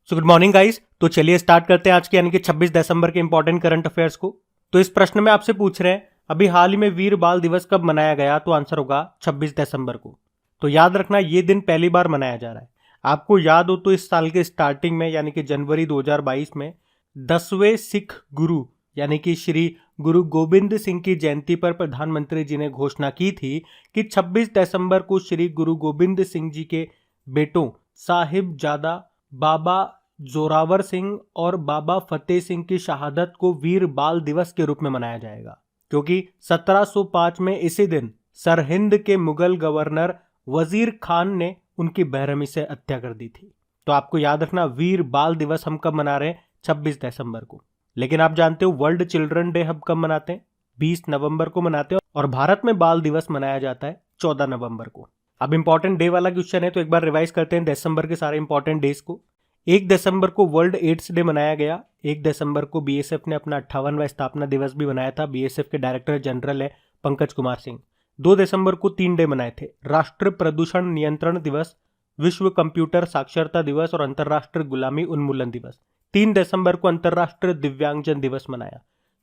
So good morning guys. तो चलिए start करते हैं आज के यानी कि 26 दिसंबर के इंपॉर्टेंट करंट अफेयर्स को। तो इस प्रश्न में आपसे पूछ रहे हैं अभी हाल ही में वीर बाल दिवस कब मनाया गया, तो आंसर होगा 26 दिसंबर को। तो याद रखना ये दिन पहली बार मनाया जा रहा है। आपको याद हो तो इस साल के स्टार्टिंग में यानी कि जनवरी 2022 में 10वें सिख गुरु यानी कि श्री गुरु गोविंद सिंह की जयंती पर प्रधानमंत्री जी ने घोषणा की थी कि 26 दिसंबर को श्री गुरु गोविंद सिंह जी के बेटों साहिबजादा बाबा जोरावर सिंह और बाबा फतेह सिंह की शहादत को वीर बाल दिवस के रूप में मनाया जाएगा, क्योंकि 1705 में इसी दिन सरहिंद के मुगल गवर्नर वजीर खान ने उनकी बेरहमी से हत्या कर दी थी। तो आपको याद रखना वीर बाल दिवस हम कब मना रहे हैं, 26 दिसंबर को। लेकिन आप जानते हो वर्ल्ड चिल्ड्रन डे हम कब मनाते हैं, 20 नवंबर को मनाते हैं, और भारत में बाल दिवस मनाया जाता है 14 नवंबर को। अब इंपॉर्टेंट डे वाला क्वेश्चन है तो एक बार रिवाइज करते हैं दिसंबर के सारे इंपॉर्टेंट डेज को। 1 दिसंबर को वर्ल्ड एड्स डे मनाया गया। 1 दिसंबर को बीएसएफ ने अपना 58वां स्थापना दिवस भी मनाया था। बीएसएफ के डायरेक्टर जनरल है पंकज कुमार सिंह। 2 दिसंबर को 3 डे मनाए थे, राष्ट्रीय प्रदूषण नियंत्रण दिवस, विश्व कंप्यूटर साक्षरता दिवस और अंतर्राष्ट्रीय गुलामी उन्मूलन दिवस। 3 दिसंबर को अंतर्राष्ट्रीय दिव्यांगजन दिवस मनाया।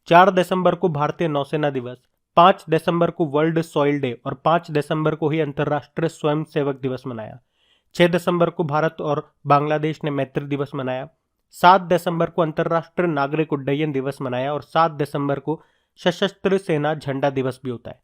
4 दिसंबर को भारतीय नौसेना दिवस। 5 दिसंबर को वर्ल्ड सॉइल डे और 5 दिसंबर को ही अंतर्राष्ट्रीय स्वयं सेवक दिवस मनाया। 6 दिसंबर को भारत और बांग्लादेश ने मैत्री दिवस मनाया। 7 दिसंबर को अंतर्राष्ट्रीय नागरिक उड्डयन दिवस मनाया और 7 दिसंबर को सशस्त्र सेना झंडा दिवस भी होता है।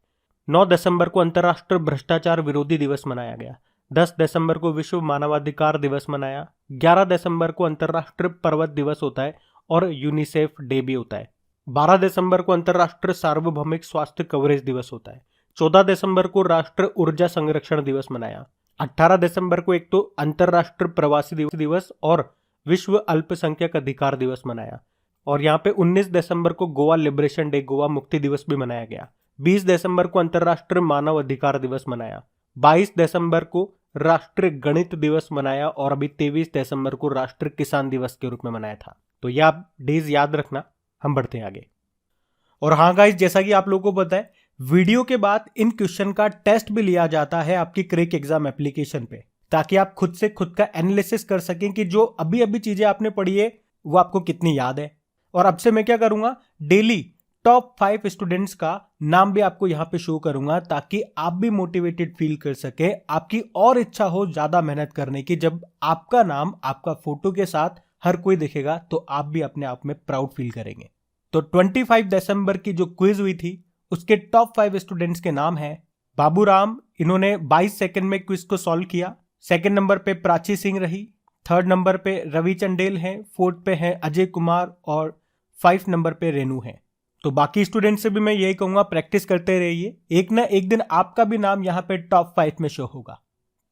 9 दिसंबर को अंतर्राष्ट्रीय भ्रष्टाचार विरोधी दिवस मनाया गया। 10 दिसंबर को विश्व मानवाधिकार दिवस मनाया। 11 दिसंबर को अंतर्राष्ट्रीय पर्वत दिवस होता है और यूनिसेफ डे भी होता है। 12 दिसंबर को अंतर्राष्ट्रीय सार्वभौमिक स्वास्थ्य कवरेज दिवस होता है। 14 दिसंबर को राष्ट्रीय ऊर्जा संरक्षण दिवस मनाया। 18 दिसंबर को एक तो अंतर्राष्ट्रीय प्रवासी दिवस और विश्व अल्पसंख्यक अधिकार दिवस मनाया। और यहाँ पे 19 दिसंबर को गोवा लिबरेशन डे, गोवा मुक्ति दिवस भी मनाया गया। 20 दिसंबर को अंतर्राष्ट्रीय मानव अधिकार दिवस मनाया। 22 दिसंबर को राष्ट्रीय गणित दिवस मनाया और अभी 23 दिसंबर को राष्ट्रीय किसान दिवस के रूप में मनाया था। तो ये आप डेज याद रखना। हम बढ़ते हैं आगे। और हाँ गाइस, जैसा कि आप लोगों को पता है वीडियो के बाद इन क्वेश्चन का टेस्ट भी लिया जाता है आपकी क्रेक एग्जाम एप्लीकेशन पे, ताकि आप खुद से खुद का एनालिसिस कर सकें कि जो अभी अभी चीजें आपने पढ़ी है वो आपको कितनी याद है। और अब से मैं क्या करूंगा, डेली टॉप 5 स्टूडेंट्स का नाम भी आपको यहाँ पे शो करूंगा, ताकि आप भी मोटिवेटेड फील कर सके, आपकी और इच्छा हो ज्यादा मेहनत करने की। जब आपका नाम आपका फोटो के साथ हर कोई देखेगा तो आप भी अपने आप में प्राउड फील करेंगे। तो 25 दिसंबर की जो क्विज हुई थी उसके टॉप 5 स्टूडेंट्स के नाम हैं बाबूराम, इन्होंने 22 सेकंड में क्विज को सॉल्व किया। सेकंड नंबर पे प्राची सिंह रही। थर्ड नंबर पे रवि चंडेल हैं। फोर्थ पे हैं अजय कुमार और 5 नंबर पे रेनू हैं। तो बाकी स्टूडेंट से भी मैं यही कहूंगा, प्रैक्टिस करते रहिए, एक ना एक दिन आपका भी नाम यहाँ पे टॉप 5 में शो होगा।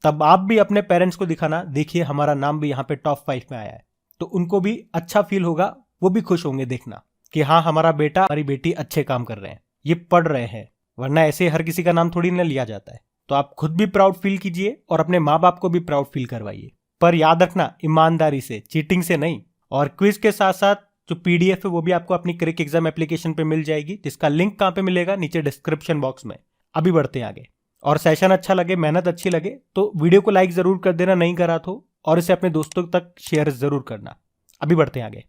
तब आप भी अपने पेरेंट्स को दिखाना, देखिए हमारा नाम भी यहाँ पे टॉप 5 में आया है, तो उनको भी अच्छा फील होगा, वो भी खुश होंगे देखना कि हाँ हमारा बेटा हमारी बेटी अच्छे काम कर रहे हैं, ये पढ़ रहे हैं। वरना ऐसे हर किसी का नाम थोड़ी ना लिया जाता है। तो आप खुद भी प्राउड फील कीजिए और अपने माँ बाप को भी प्राउड फील करवाइए, पर याद रखना ईमानदारी से, चीटिंग से नहीं। और क्विज के साथ साथ जो पीडीएफ है वो भी आपको अपनी क्रिक एग्जाम एप्लीकेशन पे मिल जाएगी, जिसका लिंक कहाँ पे मिलेगा, नीचे डिस्क्रिप्शन बॉक्स में। अभी बढ़ते हैं आगे। और सेशन अच्छा लगे, मेहनत अच्छी लगे तो वीडियो को लाइक जरूर कर देना नहीं करा तो, और इसे अपने दोस्तों तक शेयर जरूर करना। अभी बढ़ते हैं आगे।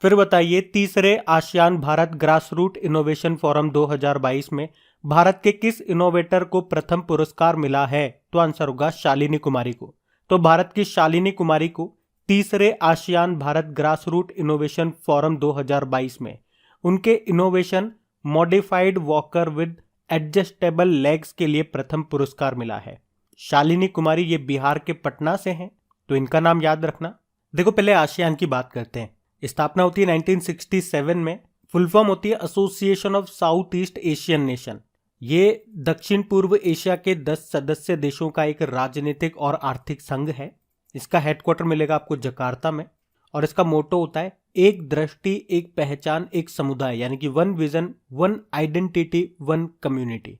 फिर बताइए, तीसरे ASEAN Bharat grass root innovation forum 2022 में भारत के किस इनोवेटर को प्रथम पुरस्कार मिला है, तो आंसर होगा शालिनी कुमारी को। तो भारत की शालिनी कुमारी को तीसरे ASEAN Bharat grass root innovation forum 2022 में उनके innovation modified walker with adjustable legs के लिए प्रथम पुरस्कार मिला है। शालिनी कुमारी ये बिहार के पटना से हैं, तो इनका नाम याद रखना। देखो पहले आसियान की बात करते हैं। स्थापना होती है 1967 में। फुल फॉर्म होती है association of south east Asian nation. ये दक्षिण पूर्व एशिया के 10 सदस्य देशों का एक राजनीतिक और आर्थिक संघ है। इसका हेडक्वार्टर मिलेगा आपको जकार्ता में। और इसका मोटो होता है एक दृष्टि, एक पहचान, एक समुदाय, यानी कि 1 विजन, 1 आइडेंटिटी, 1 कम्युनिटी।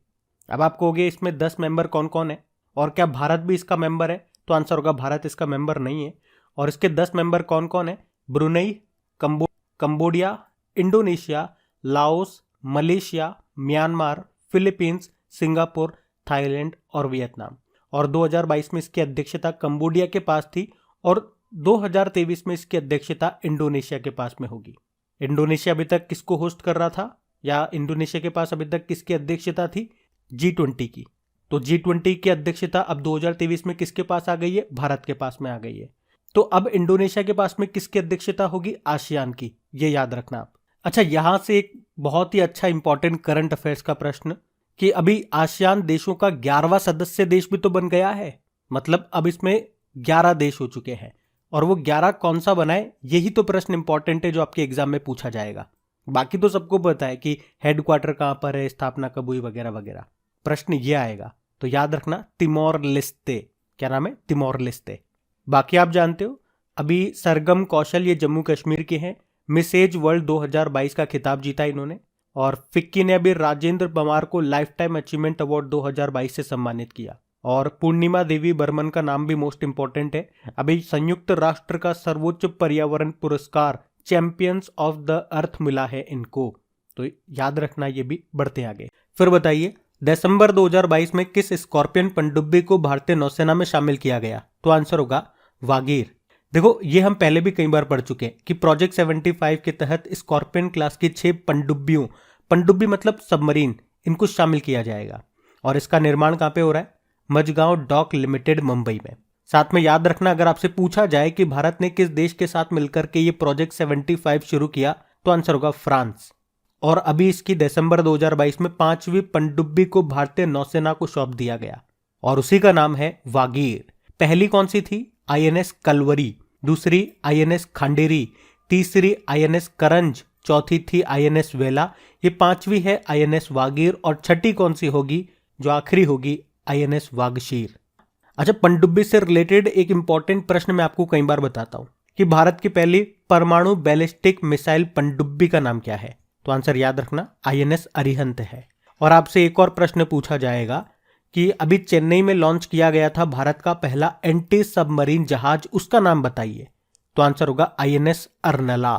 अब आप कहोगे इसमें 10 मेंबर कौन कौन है और क्या भारत भी इसका मेंबर है, तो आंसर होगा भारत इसका मेंबर नहीं है। और इसके 10 मेंबर कौन कौन है, Brunei, Cambodia, Indonesia, Laos, Malaysia, Myanmar, Philippines, Singapore, Thailand और वियतनाम। और 2022 में इसकी अध्यक्षता कंबोडिया के पास थी और 2023 में इसकी अध्यक्षता इंडोनेशिया के पास में होगी। इंडोनेशिया अभी तक किसको होस्ट कर रहा था, या इंडोनेशिया के पास अभी तक किसकी अध्यक्षता थी? G20 की। तो G20 की अध्यक्षता अब 2023 में किसके पास आ गई है? भारत के पास में आ गई है। तो अब इंडोनेशिया के पास में किसकी अध्यक्षता होगी? आसियान की। ये याद रखना आप। अच्छा, यहां से एक बहुत ही अच्छा इंपॉर्टेंट करंट अफेयर्स का प्रश्न कि अभी आसियान देशों का 11वां सदस्य देश भी तो बन गया है। मतलब अब इसमें 11 देश हो चुके हैं, और वो 11 कौन सा बनाए, यही तो प्रश्न इंपॉर्टेंट है जो आपके एग्जाम में पूछा जाएगा। बाकी तो सबको पता है कि हेडक्वार्टर कहां पर है, स्थापना कब हुई, वगैरह वगैरह। प्रश्न ये आएगा, तो याद रखना तिमोर लेस्ते। क्या नाम है? Timor Leste. बाकी आप जानते हो, अभी सरगम कौशल ये जम्मू कश्मीर के हैं। मिस एज वर्ल्ड 2022 का खिताब जीता इन्होंने। और फिक्की ने अभी राजेंद्र पवार को लाइफ टाइम अचीवमेंट अवार्ड 2022 से सम्मानित किया। और पूर्णिमा देवी बर्मन का नाम भी मोस्ट इंपॉर्टेंट है। अभी संयुक्त राष्ट्र का सर्वोच्च पर्यावरण पुरस्कार चैंपियंस ऑफ द अर्थ मिला है इनको। तो याद रखना, ये भी बढ़ते आगे। फिर बताइए, दिसंबर 2022 में किस स्कॉर्पियन पनडुब्बी को भारतीय नौसेना में शामिल किया गया? तो आंसर होगा वागीर। देखो, ये हम पहले भी कई बार पढ़ चुके हैं कि प्रोजेक्ट 75 के तहत स्कॉर्पियन क्लास की 6 पनडुब्बियों, पनडुब्बी मतलब सबमरीन, इनको शामिल किया जाएगा। और इसका निर्माण कहां पे हो रहा है? मझगांव डॉक लिमिटेड, मुंबई में। साथ में याद रखना, अगर आपसे पूछा जाए कि भारत ने किस देश के साथ मिलकर के ये प्रोजेक्ट 75 शुरू किया, तो आंसर होगा फ्रांस। और अभी इसकी दिसंबर 2022 में 5वीं पनडुब्बी को भारतीय नौसेना को सौंप दिया गया, और उसी का नाम है वागीर। पहली कौन सी थी? INS कलवरी, दूसरी INS खांडेरी, तीसरी INS करंज, चौथी थी INS वेला, ये 5वीं है INS वागीर, और छठी कौन सी होगी जो आखिरी होगी? INS वागशीर। अच्छा, पनडुब्बी से रिलेटेड एक इंपॉर्टेंट प्रश्न मैं आपको कई बार बताता हूं कि भारत की पहली परमाणु बैलिस्टिक मिसाइल पनडुब्बी का नाम क्या है? तो आंसर याद रखना, INS अरिहंत है। और आपसे एक और प्रश्न पूछा जाएगा कि अभी चेन्नई में लॉन्च किया गया था भारत का पहला एंटी सबमरीन जहाज, उसका नाम बताइए। तो आंसर होगा INS अर्नला।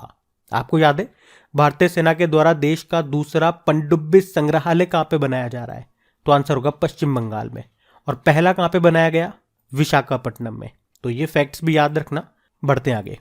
आपको याद है, भारतीय सेना के द्वारा देश का दूसरा पनडुब्बी संग्रहालय कहां पे बनाया जा रहा है? तो आंसर होगा पश्चिम बंगाल में। और पहला कहां पे बनाया गया? विशाखापट्टनम में। तो ये फैक्ट्स भी याद रखना। बढ़ते आगे।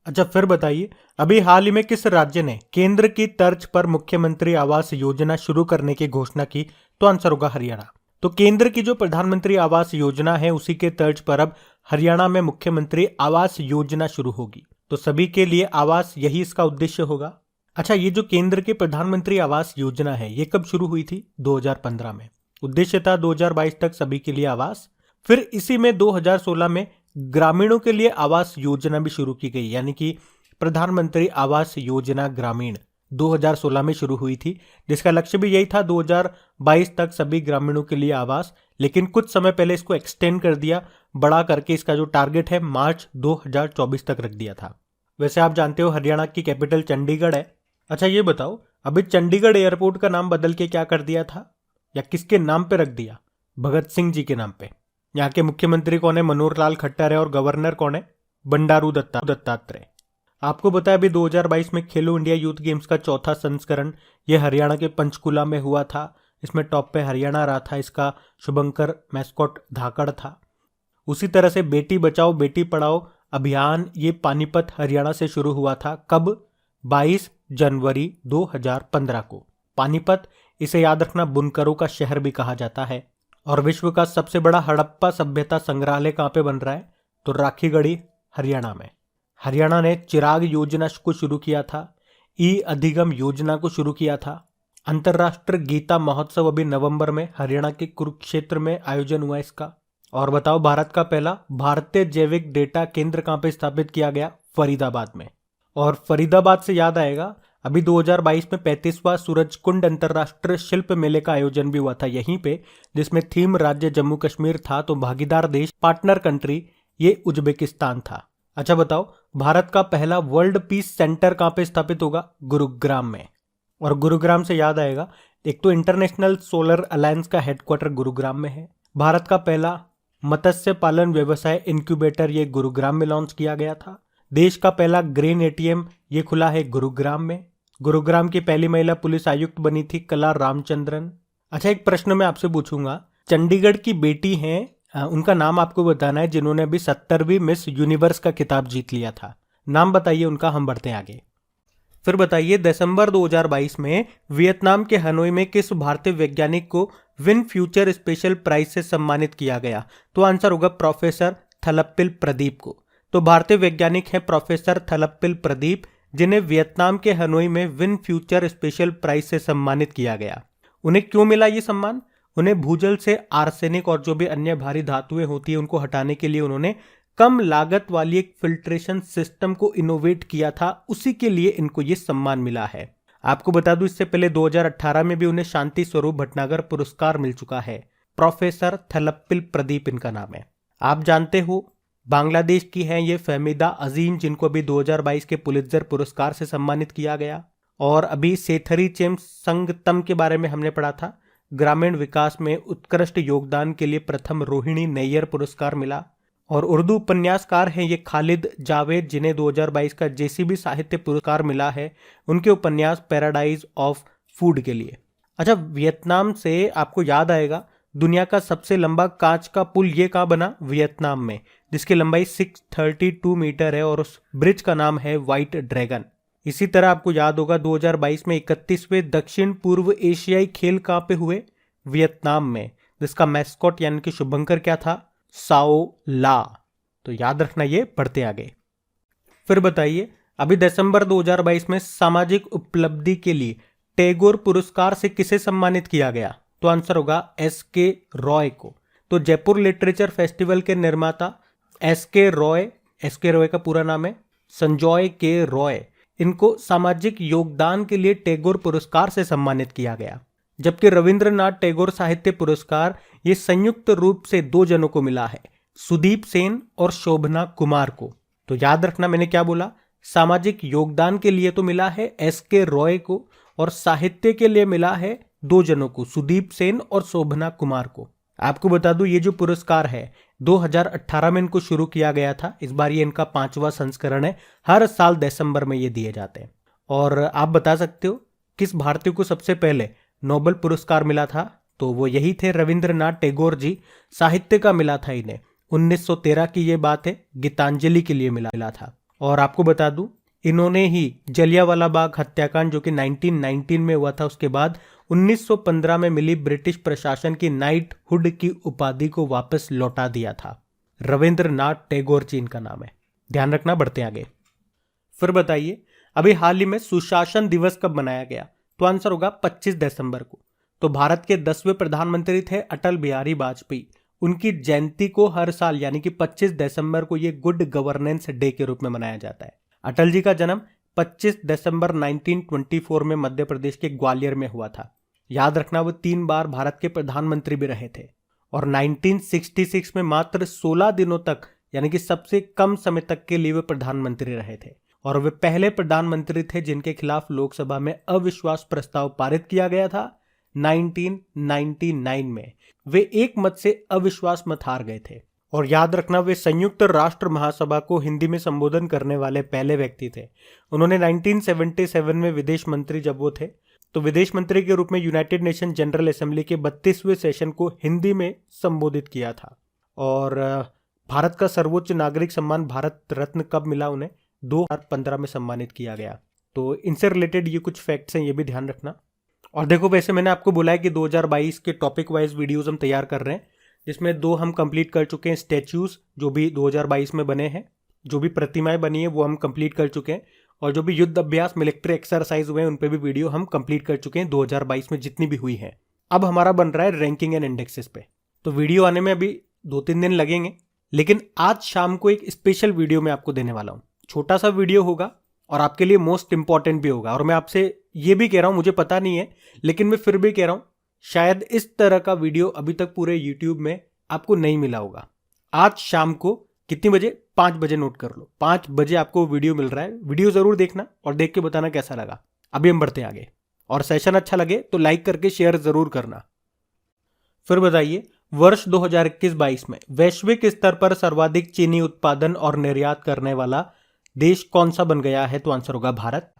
अच्छा, फिर बताइए, अभी हाल ही में किस राज्य ने केंद्र की तर्ज पर मुख्यमंत्री आवास योजना शुरू करने की घोषणा की? तो आंसर होगा हरियाणा। तो केंद्र की जो प्रधानमंत्री आवास योजना है, उसी के तर्ज पर अब हरियाणा में मुख्यमंत्री आवास योजना शुरू होगी। तो सभी के लिए आवास, यही इसका उद्देश्य होगा। अच्छा, ये जो केंद्र की प्रधानमंत्री आवास योजना है, ये कब शुरू हुई थी? 2015 में। उद्देश्य था 2022 तक सभी के लिए आवास। फिर इसी में 2016 में ग्रामीणों के लिए आवास योजना भी शुरू की गई, यानी कि प्रधानमंत्री आवास योजना ग्रामीण 2016 में शुरू हुई थी, जिसका लक्ष्य भी यही था 2022 तक सभी ग्रामीणों के लिए आवास। लेकिन कुछ समय पहले इसको एक्सटेंड कर दिया, बड़ा करके इसका जो टारगेट है मार्च 2024 तक रख दिया था। वैसे आप जानते हो हरियाणा की कैपिटल चंडीगढ़ है। अच्छा, ये बताओ, अभी चंडीगढ़ एयरपोर्ट का नाम बदल के क्या कर दिया था, या किसके नाम पे रख दिया? भगत सिंह जी के नाम पे। यहाँ के मुख्यमंत्री कौन है? मनोहर लाल खट्टर है। और गवर्नर कौन है? बंडारू दत्तात्रेय। आपको बताया अभी 2022 में खेलो इंडिया यूथ गेम्स का चौथा संस्करण ये हरियाणा के पंचकुला में हुआ था। इसमें टॉप पे हरियाणा रहा था, इसका शुभंकर मैस्कॉट धाकड़ था। उसी तरह से बेटी बचाओ बेटी पढ़ाओ अभियान ये पानीपत हरियाणा से शुरू हुआ था। कब? 22 जनवरी 2015 को। पानीपत, इसे याद रखना, बुनकरों का शहर भी कहा जाता है। और विश्व का सबसे बड़ा हड़प्पा सभ्यता संग्रहालय कहां पे बन रहा है? तो राखीगढ़ी, हरियाणा में। हरियाणा ने चिराग योजना को शुरू किया था, ई अधिगम योजना को शुरू किया था। अंतर्राष्ट्रीय गीता महोत्सव अभी नवंबर में हरियाणा के कुरुक्षेत्र में आयोजन हुआ इसका। और बताओ, भारत का पहला भारतीय जैविक डेटा केंद्र कहां पे स्थापित किया गया? फरीदाबाद में। और फरीदाबाद से याद आएगा, अभी 2022 में 35वां सूरजकुंड अंतर्राष्ट्रीय शिल्प मेले का आयोजन भी हुआ था यहीं पे, जिसमें थीम राज्य जम्मू कश्मीर था, तो भागीदार देश, पार्टनर कंट्री, ये उज्बेकिस्तान था। अच्छा बताओ, भारत का पहला वर्ल्ड पीस सेंटर कहां पे स्थापित होगा? गुरुग्राम में। और गुरुग्राम से याद आएगा, एक तो इंटरनेशनल सोलर अलायंस का हेडक्वार्टर गुरुग्राम में है। भारत का पहला मत्स्य पालन व्यवसाय इंक्यूबेटर ये गुरुग्राम में लॉन्च किया गया था। देश का पहला ग्रेन ATM ये खुला है गुरुग्राम में। गुरुग्राम की पहली महिला पुलिस आयुक्त बनी थी कला रामचंद्रन। अच्छा, एक प्रश्न मैं आपसे पूछूंगा, चंडीगढ़ की बेटी हैं उनका नाम आपको बताना है जिन्होंने अभी 70वीं मिस यूनिवर्स का खिताब जीत लिया था। नाम बताइए उनका, हम बढ़ते हैं आगे। फिर बताइए दिसंबर 2022 में वियतनाम के हनोई में किस भारतीय वैज्ञानिक को विन फ्यूचर स्पेशल प्राइज से सम्मानित किया गया? तो आंसर होगा प्रोफेसर थलप्पिल प्रदीप को। तो भारतीय वैज्ञानिक हैं प्रोफेसर थलप्पिल प्रदीप, जिन्हें वियतनाम के हनोई में विन फ्यूचर स्पेशल प्राइज से सम्मानित किया गया। उन्हें क्यों मिला ये सम्मान? उन्हें भूजल से आर्सेनिक और जो भी अन्य भारी धातुएं होती है उनको हटाने के लिए उन्होंने कम लागत वाली एक फिल्ट्रेशन सिस्टम को इनोवेट किया था, उसी के लिए इनको ये सम्मान मिला है। आपको बता दूं इससे पहले 2018 में भी उन्हें शांति स्वरूप भटनागर पुरस्कार मिल चुका है। प्रोफेसर थलप्पिल प्रदीप इनका नाम है। आप जानते हो बांग्लादेश की हैं ये फहमीदा अजीम, जिनको अभी 2022 के पुलित्जर पुरस्कार से सम्मानित किया गया। और अभी सेथरी चेम संगतम के बारे में हमने पढ़ा था, ग्रामीण विकास में उत्कृष्ट योगदान के लिए प्रथम रोहिणी नैयर पुरस्कार मिला। और उर्दू उपन्यासकार हैं ये खालिद जावेद, जिन्हें 2022 का जेसीबी साहित्य पुरस्कार मिला है उनके उपन्यास पैराडाइज ऑफ फूड के लिए। अच्छा, वियतनाम से आपको याद आएगा दुनिया का सबसे लंबा कांच का पुल ये कहाँ बना? वियतनाम में, जिसकी लंबाई 632 मीटर है और उस ब्रिज का नाम है व्हाइट ड्रैगन। इसी तरह आपको याद होगा 2022 में 31वें दक्षिण पूर्व एशियाई खेल कहाँ पे हुए? वियतनाम में, जिसका मैस्कॉट यानी कि शुभंकर क्या था? साओ ला। तो याद रखना ये, पढ़ते आगे। फिर बताइए अभी दिसंबर 2022 में सामाजिक उपलब्धि के लिए टैगोर पुरस्कार से किसे सम्मानित किया गया? तो आंसर होगा एस.के. रॉय को। तो जयपुर लिटरेचर फेस्टिवल के निर्माता एस.के. रॉय का पूरा नाम है संजॉय के रॉय, इनको सामाजिक योगदान के लिए टैगोर पुरस्कार से सम्मानित किया गया। जबकि रविंद्रनाथ टैगोर साहित्य पुरस्कार ये संयुक्त रूप से 2 जनों को मिला है, सुदीप सेन और शोभना कुमार को। तो याद रखना मैंने क्या बोला, सामाजिक योगदान के लिए तो मिला है एस.के. रॉय को, और साहित्य के लिए मिला है 2 जनों को, सुदीप सेन और शोभना कुमार को। आपको बता दूं ये जो पुरस्कार है 2018 में इनको शुरू किया गया था, इस बार ये इनका 5वां संस्करण है। हर साल दिसंबर में ये दिए जाते हैं। और आप बता सकते हो किस भारतीय को सबसे पहले नोबेल पुरस्कार मिला था? तो वो यही थे रविंद्रनाथ टैगोर जी। साहित्य का मिला था इन्हें, 1913 की ये बात है, गीतांजलि के लिए मिला था। और आपको बता दूं इन्होंने ही जलियांवाला बाग हत्याकांड जो कि 1919 में हुआ था, उसके बाद 1915 में मिली ब्रिटिश प्रशासन की नाइटहुड की उपाधि को वापस लौटा दिया था। रविंद्रनाथ टैगोर जी इनका नाम है, ध्यान रखना। बढ़ते आगे। फिर बताइए अभी हाल ही में सुशासन दिवस कब मनाया गया? तो आंसर होगा 25 दिसंबर को। तो भारत के 10वें प्रधानमंत्री थे अटल बिहारी वाजपेयी, उनकी जयंती को हर साल यानी कि 25 दिसंबर को ये गुड गवर्नेंस डे के रूप में मनाया जाता है। अटल जी का जन्म 25 दिसंबर 1924 में मध्य प्रदेश के ग्वालियर में हुआ था। याद रखना वो 3 बार भारत के प्रधानमंत्री भी रहे थे। और 1966 में मात्र 16 दिनों तक यानी कि सबसे कम समय तक के लिए वे प्रधानमंत्री रहे थे। और वे पहले प्रधानमंत्री थे जिनके खिलाफ लोकसभा में अविश्वास प्रस्ताव पारित किया गया था 1999 में। वे एक मत से अविश्वास मत हार गए थे। और याद रखना वे संयुक्त राष्ट्र महासभा को हिंदी में संबोधन करने वाले पहले व्यक्ति थे। उन्होंने 1977 में विदेश मंत्री जब वो थे तो विदेश मंत्री के रूप में यूनाइटेड नेशन जनरल असेंबली के 32वें सेशन को हिंदी में संबोधित किया था। और भारत का सर्वोच्च नागरिक सम्मान भारत रत्न कब मिला उन्हें? 2015 में सम्मानित किया गया। तो इनसे रिलेटेड ये कुछ फैक्ट्स हैं, ये भी ध्यान रखना। और देखो वैसे मैंने आपको बोला है कि 2022 के टॉपिक वाइज वीडियोस हम तैयार कर रहे हैं, जिसमें 2 हम कंप्लीट कर चुके हैं स्टैच्यूज जो भी 2022 में बने हैं, जो भी प्रतिमाएं बनी है वो हम कंप्लीट कर चुके हैं। और जो भी युद्ध अभ्यास मिलिट्री एक्सरसाइज हुए हैं उन पे भी वीडियो हम कंप्लीट कर चुके हैं 2022 में जितनी भी हुई हैं। अब हमारा बन रहा है रैंकिंग एंड इंडेक्सेस पे। तो वीडियो आने में अभी 2-3 दिन लगेंगे, लेकिन आज शाम को एक स्पेशल वीडियो मैं आपको देने वाला हूँ। छोटा सा वीडियो होगा और आपके लिए मोस्ट इंपॉर्टेंट भी होगा। और मैं आपसे ये भी कह रहा हूँ, मुझे पता नहीं है लेकिन मैं फिर भी कह रहा हूँ, शायद इस तरह का वीडियो अभी तक पूरे यूट्यूब में आपको नहीं मिला होगा। आज शाम को कितने बजे? 5 बजे, नोट कर लो, 5 बजे आपको वीडियो मिल रहा है। वीडियो जरूर देखना और देख के बताना कैसा लगा। अभी हम बढ़ते हैं आगे। और सेशन अच्छा लगे तो लाइक करके शेयर जरूर करना। फिर बताइए वर्ष 2021-22 में वैश्विक स्तर पर सर्वाधिक चीनी उत्पादन और निर्यात करने वाला देश कौन सा बन गया है? तो आंसर होगा भारत।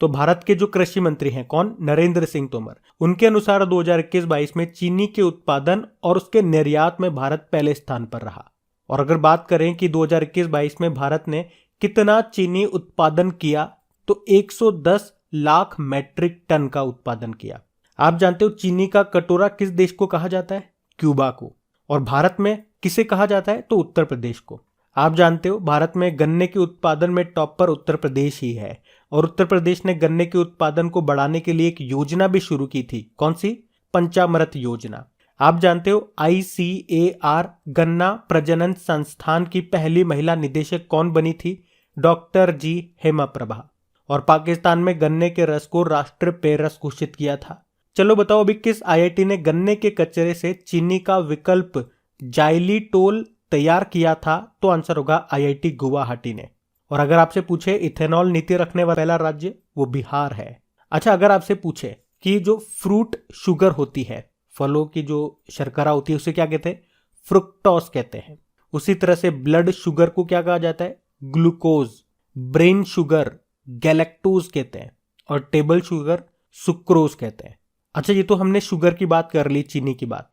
तो भारत के जो कृषि मंत्री हैं कौन, नरेंद्र सिंह तोमर, उनके अनुसार 2021-22 में चीनी के उत्पादन और उसके निर्यात में भारत पहले स्थान पर रहा। और अगर बात करें कि 2021-22 में भारत ने कितना चीनी उत्पादन किया, तो 110 लाख मैट्रिक टन का उत्पादन किया। आप जानते हो चीनी का कटोरा किस देश को कहा जाता है, क्यूबा को। और भारत में किसे कहा जाता है, तो उत्तर प्रदेश को। आप जानते हो भारत में गन्ने के उत्पादन में टॉप पर उत्तर प्रदेश ही है, और उत्तर प्रदेश ने गन्ने के उत्पादन को बढ़ाने के लिए एक योजना भी शुरू की थी। कौन सी, पंचामृत योजना। आप जानते हो ICAR गन्ना प्रजनन संस्थान की पहली महिला निदेशक कौन बनी थी, डॉक्टर जी हेमा प्रभा। और पाकिस्तान में गन्ने के रस को राष्ट्रीय पेय रस घोषित किया था। चलो बताओ अभी किस IIT ने गन्ने के कचरे से चीनी का विकल्प जाइलिटोल तैयार किया था, तो आंसर होगा IIT गुवाहाटी ने। और अगर आपसे पूछे इथेनॉल नीति रखने वाला पहला राज्य, वो बिहार है। अच्छा, अगर आपसे पूछे कि जो फ्रूट शुगर होती है, फलों की जो शर्करा होती है, उसे क्या कहते हैं, फ्रुक्टोज कहते हैं। उसी तरह से ब्लड शुगर को क्या कहा जाता है, ग्लूकोज। ब्रेन शुगर गैलेक्टोज कहते हैं, और टेबल शुगर सुक्रोज कहते हैं। अच्छा, ये तो हमने शुगर की बात कर ली, चीनी की बात।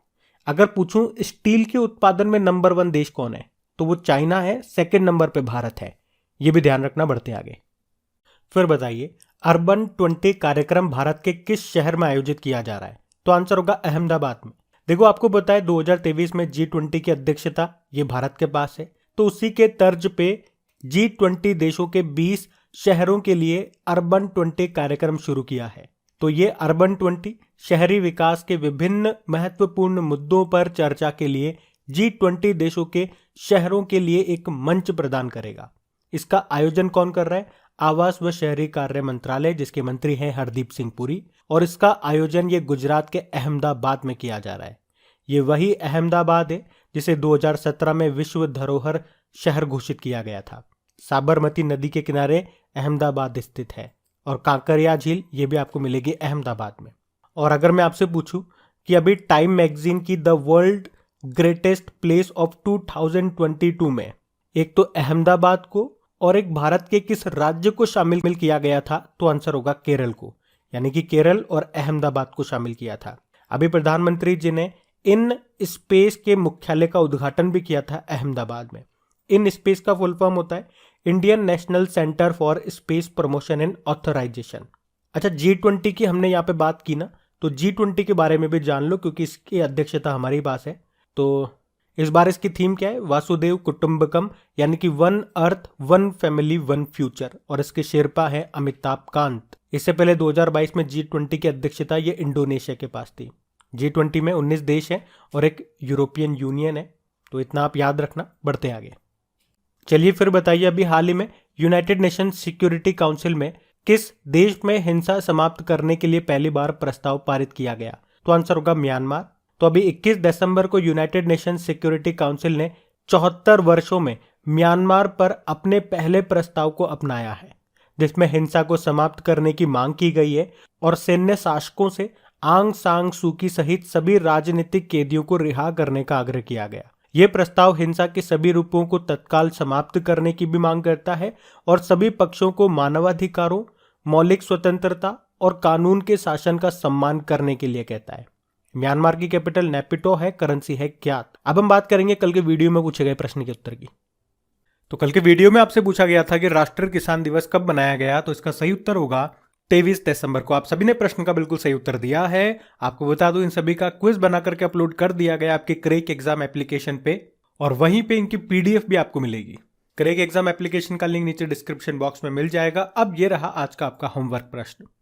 अगर पूछूं स्टील के उत्पादन में नंबर 1 देश कौन है, तो वो चाइना है, सेकंड नंबर पे भारत है। ये भी ध्यान रखना, बढ़ते आगे। फिर बताइए अर्बन 20 कार्यक्रम भारत के किस शहर में आयोजित किया जा रहा है, तो आंसर होगा अहमदाबाद में। देखो आपको पता है 2023 में G20 की अध्यक्षता ये भारत के पास है, तो उसी के तर्ज पे G20 देशों के 20 शहरों के लिए अर्बन 20 कार्यक्रम शुरू किया है। तो ये अर्बन 20 शहरी विकास के विभिन्न महत्वपूर्ण मुद्दों पर चर्चा के लिए G20 देशों के शहरों के लिए एक मंच प्रदान करेगा। इसका आयोजन कौन कर रहा है, आवास व शहरी कार्य मंत्रालय, जिसके मंत्री हैं हरदीप सिंह पुरी। और इसका आयोजन ये गुजरात के अहमदाबाद में किया जा रहा है। ये वही अहमदाबाद है जिसे 2017 में विश्व धरोहर शहर घोषित किया गया था। साबरमती नदी के किनारे अहमदाबाद स्थित है, और कांकरिया झील ये भी आपको मिलेगी अहमदाबाद में। और अगर मैं आपसे पूछूं कि अभी टाइम मैगजीन की the world greatest place of 2022 में एक तो अहमदाबाद को और एक भारत के किस राज्य को शामिल किया गया था, तो आंसर होगा केरल को। यानी कि केरल और अहमदाबाद को शामिल किया था। अभी प्रधानमंत्री जी ने इन स्पेस के मुख्यालय का उद्घाटन भी किया था अहमदाबाद में। इन स्पेस का फुल फॉर्म होता है Indian National Centre for Space Promotion and Authorisation. अच्छा, G20 की हमने यहाँ पे बात की ना, तो G20 के बारे में भी जान लो, क्योंकि इसकी अध्यक्षता हमारे पास है। तो इस बार इसकी थीम क्या है, वासुदेव कुटुंबकम, यानी कि 1 अर्थ 1 फैमिली 1 फ्यूचर। और इसके शेरपा है अमिताभ कांत। इससे पहले 2022 में G20 की अध्यक्षता ये इंडोनेशिया के पास थी। G20 में 19 देश हैं और एक यूरोपियन यूनियन है, तो इतना आप याद रखना, बढ़ते आगे। चलिए फिर बताइए अभी हाल ही में यूनाइटेड नेशन सिक्योरिटी काउंसिल में किस देश में हिंसा समाप्त करने के लिए पहली बार प्रस्ताव पारित किया गया, तो आंसर होगा म्यांमार। तो अभी 21 दिसंबर को यूनाइटेड नेशन सिक्योरिटी काउंसिल ने 74 वर्षों में म्यांमार पर अपने पहले प्रस्ताव को अपनाया है, जिसमें हिंसा को समाप्त करने की मांग की गई है और सैन्य शासकों से आंग सांग सूकी सहित सभी राजनीतिक कैदियों को रिहा करने का आग्रह किया गया। यह प्रस्ताव हिंसा के सभी रूपों को तत्काल समाप्त करने की भी मांग करता है और सभी पक्षों को मानवाधिकारों, मौलिक स्वतंत्रता और कानून के शासन का सम्मान करने के लिए कहता है। म्यांमार की कैपिटल नेपिटो है, करेंसी है क्यात। अब हम बात करेंगे कल के वीडियो में पूछे गए प्रश्न के उत्तर की। तो कल के वीडियो में आपसे पूछा गया था कि राष्ट्रीय किसान दिवस कब मनाया गया, तो इसका सही उत्तर होगा 23 दिसंबर को। आप सभी ने प्रश्न का बिल्कुल सही उत्तर दिया है। आपको बता दूं, इन सभी का क्विज बना करके अपलोड कर दिया गया आपके क्रैक एग्जाम एप्लीकेशन पे, और वहीं पे इनकी PDF भी आपको मिलेगी। क्रैक एग्जाम एप्लीकेशन का लिंक नीचे डिस्क्रिप्शन बॉक्स में मिल जाएगा। अब ये रहा आज का आपका होमवर्क प्रश्न।